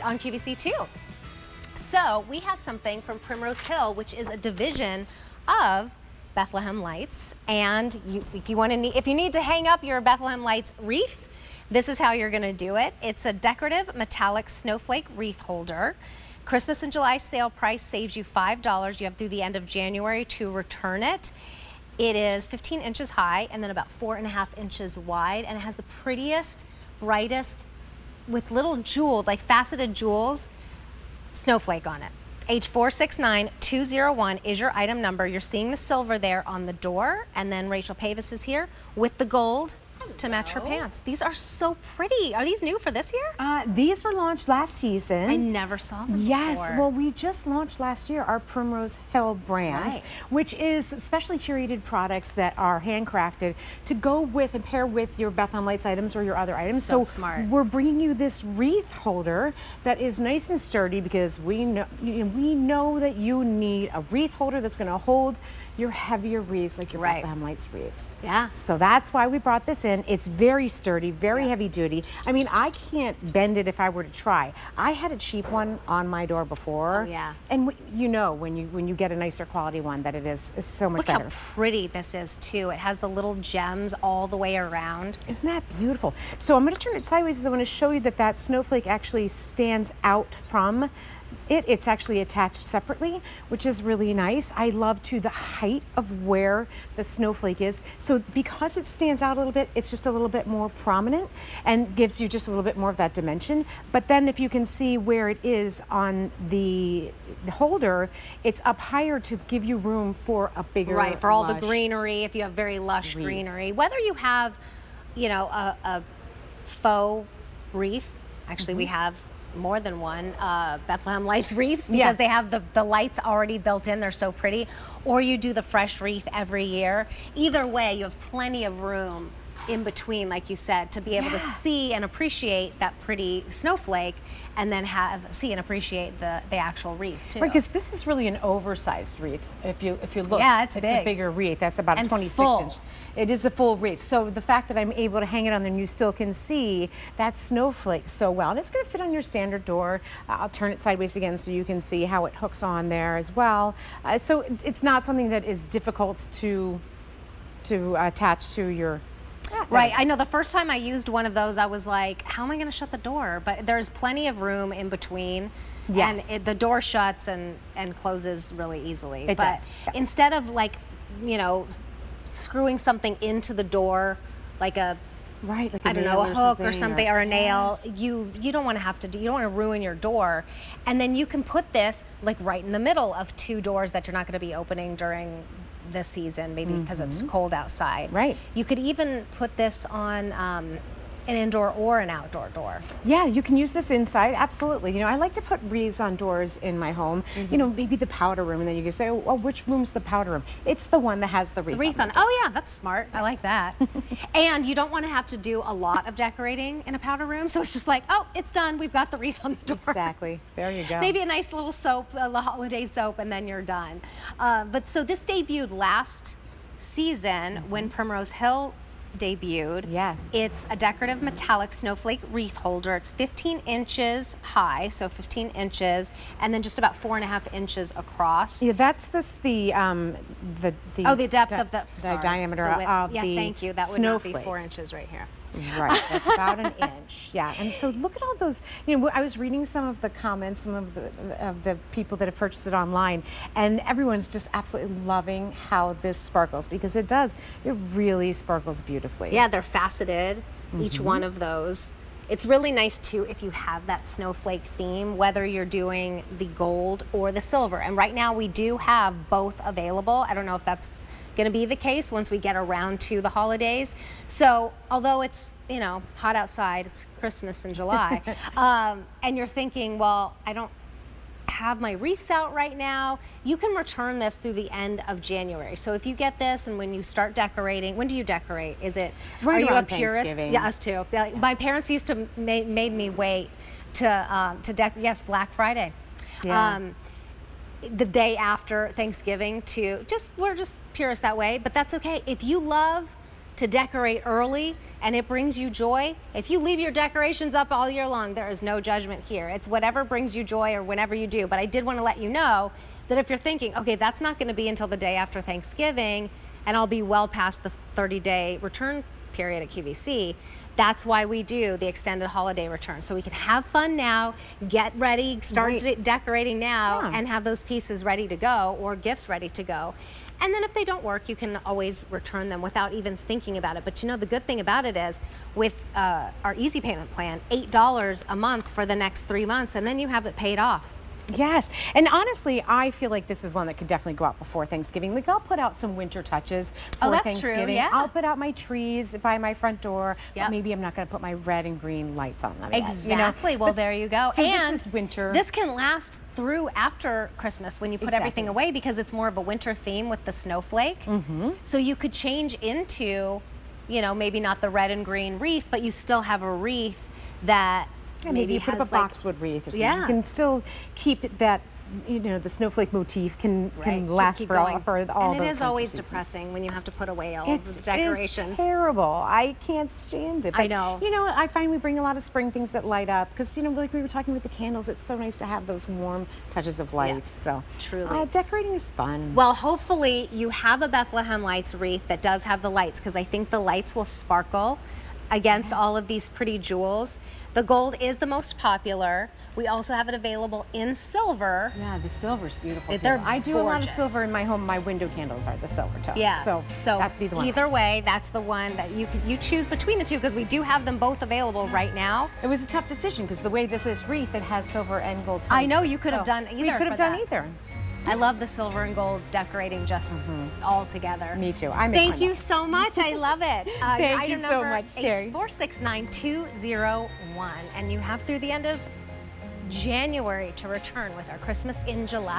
on QVC too. So we have something from Primrose Hill, which is a division of Bethlehem Lights. And if you need to hang up your Bethlehem Lights wreath, this is how you're going to do it. It's a decorative metallic snowflake wreath holder. Christmas and July sale price saves you $5. You have through the end of January to return it. It is 15 inches high and then about 4.5 inches wide, and it has the prettiest, brightest, with little jeweled, like faceted jewels, snowflake on it. H469201 is your item number. You're seeing the silver there on the door, and then Rachel Pavis is here with the gold to match her pants. These are so pretty. Are these new for this year? These were launched last season. I never saw them Yes, before. well, we just launched last year our Primrose Hill brand, which is specially curated products that are handcrafted to go with and pair with your Bethlehem Lights items or your other items. So smart. We're bringing you this wreath holder that is nice and sturdy because we know that you need a wreath holder that's going to hold your heavier wreaths, like your Bethlehem Lights wreaths. Yeah. So that's why we brought this in. It's very sturdy, very heavy duty. I mean, I can't bend it if I were to try. I had a cheap one on my door before. Oh, yeah. And you know when you get a nicer quality one that it is so much better. Look how pretty this is too. It has the little gems all the way around. Isn't that beautiful? So I'm going to turn it sideways because I want to show you that snowflake actually stands out from it. It's actually attached separately, which is really nice. I love too the height of where the snowflake is. So because it stands out a little bit, it's just a little bit more prominent and gives you just a little bit more of that dimension. But then if you can see where it is on the holder, it's up higher to give you room for a bigger, right, for all the greenery, if you have very lush greenery. Whether you have, a faux wreath, actually we have more than one Bethlehem Lights wreaths because they have the lights already built in. They're so pretty. Or you do the fresh wreath every year. Either way, you have plenty of room in between, like you said, to be able to see and appreciate that pretty snowflake, and then see and appreciate the actual wreath too. Right, because this is really an oversized wreath. If you look, it's big. A bigger wreath. That's about a 26 inch. It is a full wreath. So the fact that I'm able to hang it on there and you still can see that snowflake so well, and it's going to fit on your standard door. I'll turn it sideways again so you can see how it hooks on there as well. So it's not something that is difficult to attach to your. Right, I know the first time I used one of those, I was like, how am I going to shut the door? But there's plenty of room in between. Yes. And the door shuts and closes really easily. It does. Yeah. Instead of screwing something into the door, like a hook or something, or a nail, you don't want to have to do, you don't want to ruin your door. And then you can put this like right in the middle of two doors that you're not going to be opening during this season, maybe because it's cold outside. Right. You could even put this on an indoor or an outdoor door. Yeah, you can use this inside, absolutely. I like to put wreaths on doors in my home. Maybe the powder room, and then you can say, oh, which room's the powder room? It's the one that has the wreath on. Oh yeah, that's smart. I like that. And you don't want to have to do a lot of decorating in a powder room, so it's just like, oh, it's done. We've got the wreath on the door. Exactly. There you go. Maybe a nice little soap, a holiday soap, and then you're done. But so this debuted last season when Primrose Hill debuted. Yes. It's a decorative metallic snowflake wreath holder. It's 15 inches high, so 15 inches, and then just about 4.5 inches across. Yeah, that's the depth of the diameter of the thank you. That would not be 4 inches right here. Right, that's about an inch. Yeah, and so look at all those. I was reading some of the comments, some of the people that have purchased it online, and everyone's just absolutely loving how this sparkles because it does. It really sparkles beautifully. Yeah, they're faceted. Each one of those. It's really nice too if you have that snowflake theme, whether you're doing the gold or the silver. And right now we do have both available. I don't know if that's going to be the case once we get around to the holidays. So although it's hot outside, it's Christmas in July, and you're thinking, well, I don't have my wreaths out right now, you can return this through the end of January. So if you get this and when you start decorating, when do you decorate? Are you a purist? Yeah, us too. My parents used to made me wait to decorate. Yes, Black Friday. Yeah. The day after Thanksgiving we're just purists that way, but that's okay. If you love to decorate early and it brings you joy, if you leave your decorations up all year long, there is no judgment here. It's whatever brings you joy or whenever you do. But I did want to let you know that if you're thinking, okay, that's not going to be until the day after Thanksgiving and I'll be well past the 30-day return period at QVC, that's why we do the extended holiday return. So we can have fun now, get ready, start decorating now, and have those pieces ready to go or gifts ready to go. And then if they don't work, you can always return them without even thinking about it. But you know, the good thing about it is with our easy payment plan, $8 a month for the next 3 months, and then you have it paid off. Yes, and honestly, I feel like this is one that could definitely go out before Thanksgiving. Like, I'll put out some winter touches for Thanksgiving. True, yeah. I'll put out my trees by my front door, Yep. but maybe I'm not going to put my red and green lights on them Exactly. yet, Well, there you go. So and this is winter. This can last through after Christmas when you put everything away because it's more of a winter theme with the snowflake. So you could change into, you know, maybe not the red and green wreath, but you still have a wreath that maybe you put up has a boxwood wreath or something. Yeah. You can still keep it that, you know, the snowflake motif can last keep for going. all And those it is always seasons. depressing when you have to put away all of the decorations. It's terrible. I can't stand it. But, I know. You know, I find we bring a lot of spring things that light up because, you know, like we were talking with the candles, it's so nice to have those warm touches of light. So truly. decorating is fun. Well, hopefully you have a Bethlehem Lights wreath that does have the lights because I think the lights will sparkle against all of these pretty jewels. The gold is the most popular. We also have it available in silver. Yeah, the silver's beautiful too. They're I do a lot of gorgeous. silver in my home. My window candles are the silver tone. Yeah. So that'd be the one. Either way, that's the one that you choose between the two because we do have them both available right now. It was a tough decision because the way this is wreath, it has silver and gold tones. I know you could have done either. We could have for done that. either. I love the silver and gold decorating just all together. Me too. Thank you so much. I love it. Thank you so much, Terry. 469-201. And you have through the end of January to return with our Christmas in July